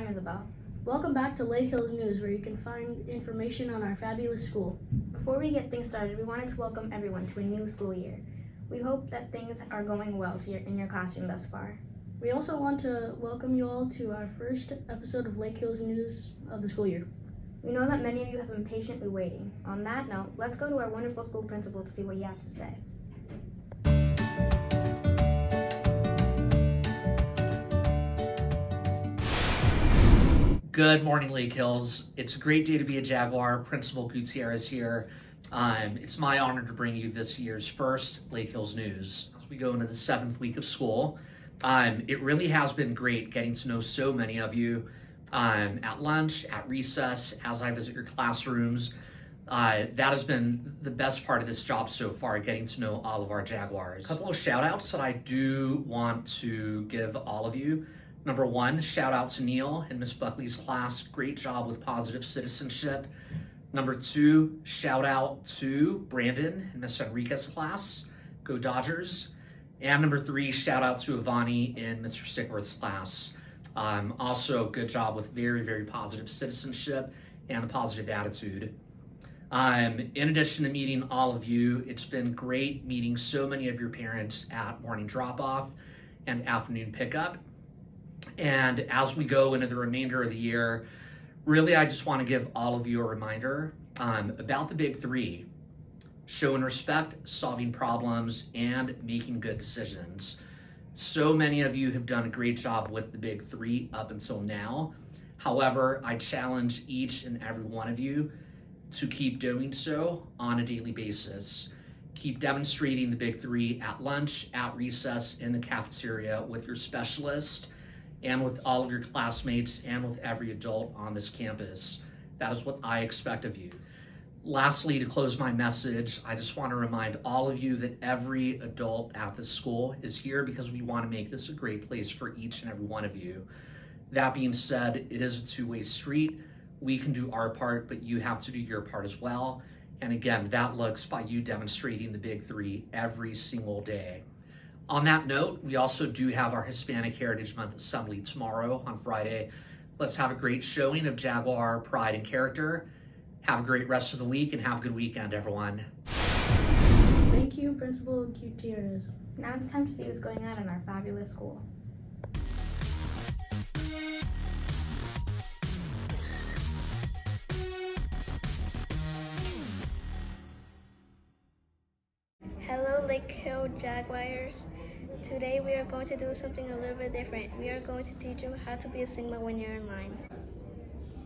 I'm Isabel. Welcome back to Lake Hills News, where you can find information on our fabulous school. Before we get things started, we wanted to welcome everyone to a new school year. We hope that things are going well in your classroom thus far. We also want to welcome you all to our first episode of Lake Hills News of the school year. We know that many of you have been patiently waiting. On that note, let's go to our wonderful school principal to see what he has to say. Good morning, Lake Hills. It's a great day to be a Jaguar. Principal Gutierrez here. It's my honor to bring you this year's first Lake Hills News. As we go into the 7th week of school, it really has been great getting to know so many of you at lunch, at recess, as I visit your classrooms. That has been the best part of this job so far, getting to know all of our Jaguars. A couple of shout outs that I do want to give all of you. Number one, shout out to Neil and Miss Buckley's class. Great job with positive citizenship. Number two, shout out to Brandon and Miss Enriquez's class. Go Dodgers. And number three, shout out to Ivani in Mr. Stickworth's class. Also, good job with very, very positive citizenship and a positive attitude. In addition to meeting all of you, it's been great meeting so many of your parents at morning drop-off and afternoon pickup. And as we go into the remainder of the year, really, I just want to give all of you a reminder about the big three: showing respect, solving problems, and making good decisions. So many of you have done a great job with the big three up until now. However, I challenge each and every one of you to keep doing so on a daily basis. Keep demonstrating the big three at lunch, at recess, in the cafeteria with your specialist, and with all of your classmates, and with every adult on this campus. That is what I expect of you. Lastly, to close my message, I just want to remind all of you that every adult at this school is here because we want to make this a great place for each and every one of you. That being said, it is a two-way street. We can do our part, but you have to do your part as well. And again, that looks by you demonstrating the big three every single day. On that note, we also do have our Hispanic Heritage Month Assembly tomorrow on Friday. Let's have a great showing of Jaguar pride and character. Have a great rest of the week and have a good weekend, everyone. Thank you, Principal Gutierrez. Now it's time to see what's going on in our fabulous school. Hello, Lake Hill Jaguars. Today we are going to do something a little bit different. We are going to teach you how to be a Sigma when you're in line.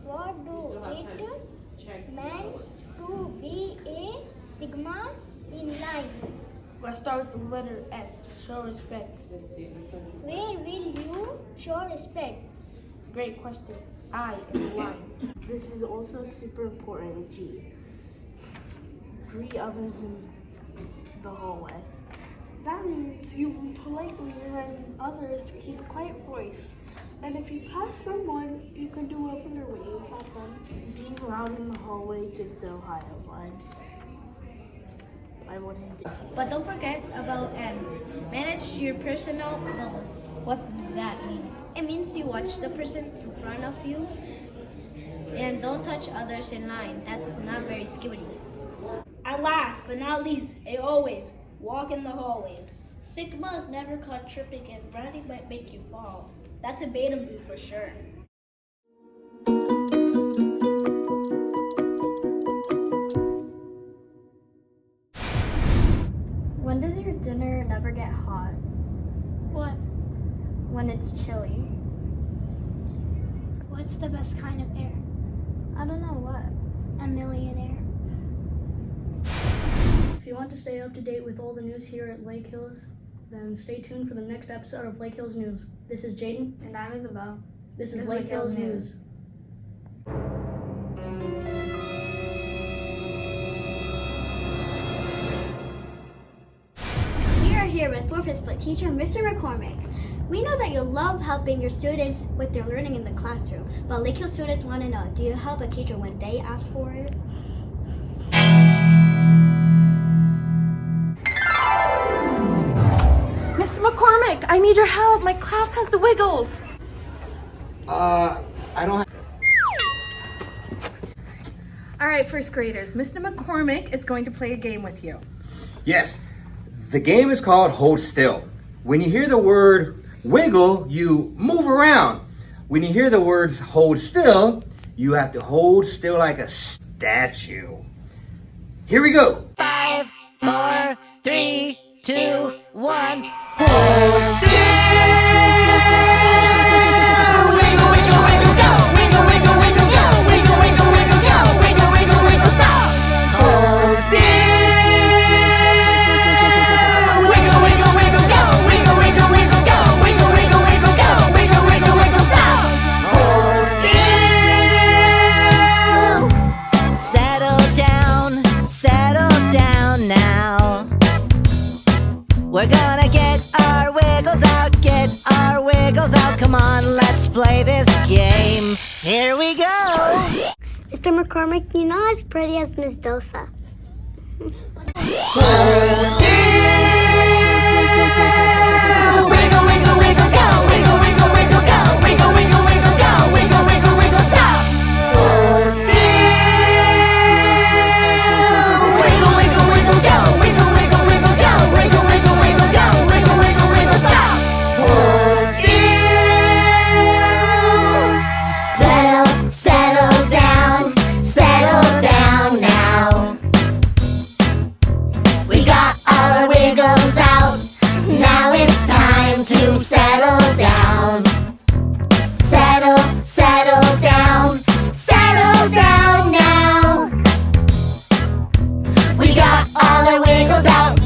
What do it mean to be a Sigma in line? Let's start with the letter S, show respect. Where will you show respect? Great question. I in the line. This is also super important. G. Greet others in the hallway. That means you politely remind others to keep a quiet voice. And if you pass someone, you can do a finger wave at them. Being loud in the hallway gives Ohio vibes. I wouldn't do it. But don't forget about N. Manage your personal bubble. What does that mean? It means you watch the person in front of you and don't touch others in line. That's not very skibidi. And last but not least, they always walk in the hallways. Sigma is never caught tripping and running might make you fall. That's a beta move for sure. When does your dinner never get hot? What? When it's chilly. What's the best kind of air? I don't know what. A millionaire. If you want to stay up to date with all the news here at Lake Hills, then stay tuned for the next episode of Lake Hills News. This is Jaden. And I'm Isabel. This is Lake Hills News. We are here with fourth split teacher, Mr. McCormick. We know that you love helping your students with their learning in the classroom, but Lake Hills students want to know, do you help a teacher when they ask for it? Mr. McCormick, I need your help. My class has the wiggles. I don't have. All right, first graders, Mr. McCormick is going to play a game with you. Yes, the game is called Hold Still. When you hear the word wiggle, you move around. When you hear the words hold still, you have to hold still like a statue. Here we go. 5, 4, 3, 2, 1. Hold still. Wiggle, wiggle, wiggle, go. Wiggle, wiggle, wiggle, go. Wiggle, wiggle, wiggle, go. Wiggle, wiggle, wiggle, stop. Hold still. Wiggle, wiggle, wiggle, go. Wiggle, wiggle, wiggle, go. Wiggle, wiggle, wiggle, go. Wiggle, wiggle, wiggle, stop. Hold still. Settle down now. We're gonna get our wiggles out, come on, let's play this game. Here we go. Mr. McCormick, you're not as pretty as Miss Dosa. Hold still. Wiggle, wiggle, wiggle, go. Wiggle, wiggle, wiggle, go. Wiggle, wiggle, wiggle, go. Wiggle, wiggle, wiggle, stop. Hold still. Wiggle, wiggle, wiggle, go. Wiggle, wiggle, wiggle, go. Wiggle, wiggle, wiggle, go. Wiggle, wiggle, wiggle, stop. Hold still. Settle down now. We got all our wiggles out. Now it's time to settle down. Settle down now. We got all our wiggles out.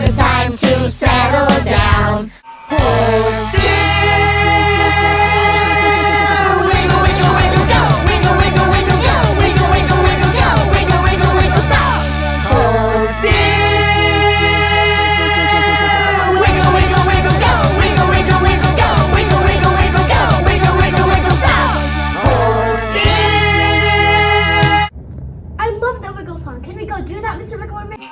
It's time to settle down. Hold still. Wiggle, wiggle, wiggle, go. Wiggle, wiggle, wiggle, go. Wiggle, wiggle, wiggle, go. Wiggle, wiggle, wiggle, stop. Hold still. Wiggle, wiggle, wiggle, go. Wiggle, wiggle, wiggle, go. Wiggle, wiggle, wiggle, go. Wiggle, wiggle, wiggle, stop. Hold still. I love the wiggle song. Can we go do that, Mr. McCormick?